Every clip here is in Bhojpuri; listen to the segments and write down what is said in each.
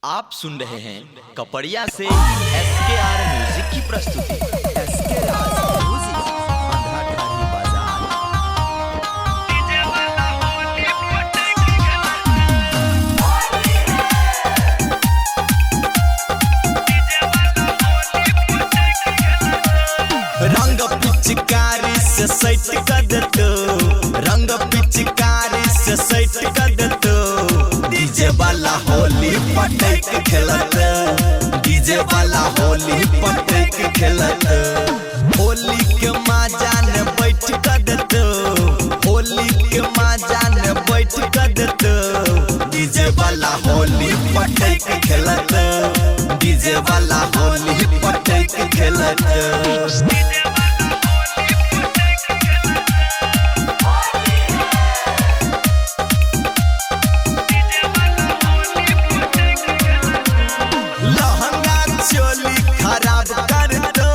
आप सुन रहे हैं कपड़िया से SKR म्यूजिक की प्रस्तुति। SKR म्यूजिक, आंध्रा ठाही बाजार। रंग पिचकारी से सेट कर देतो, रंग पिचकारी से सेट कर देतो। डीजे वाला होली पटक खेलत, डीजे वाला होली पटक खेलत। होली के मजा ने बैठ कर देतो, होली के मजा ने बैठ कर देतो। डीजे वाला होली पटक खेलत, डीजे वाला होली पटक खेलत। खराब कर दो,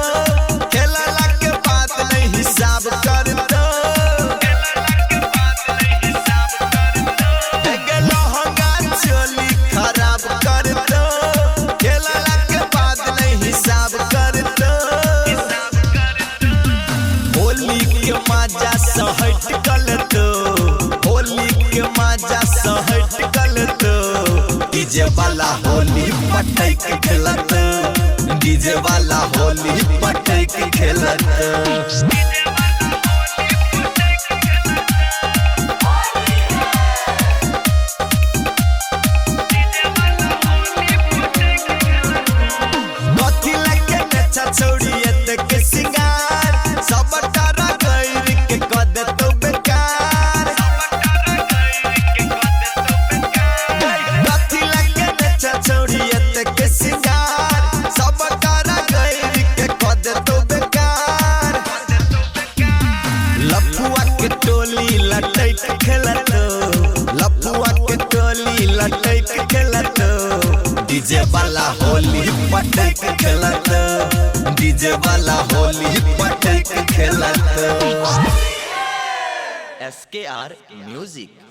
खेलला के बात नहीं हिसाब कर दो। लहंगा चोली खराब कर दो, खेलला के बात नहीं हिसाब कर दो। होली के मजा सहट कर दो, होली के मजा सहट कर दो। डीजे वाला होली पटक खेलत, डीजे वाला होली पटक खेलत। कथी लगे नचा छोड़िए के सिंगार, सब तारा गैर के कद तो बेकार। कथी लगे नचा छोड़िए के सिंगार, सब तारा गैर के कद तो बेकार। लफुआ के टोली लटक खेलत, लफुआ के टोली लटक खेलत। डीजे वाला होली पटक खेलत, डीजे वाला होली पटक खेलत। SKR music.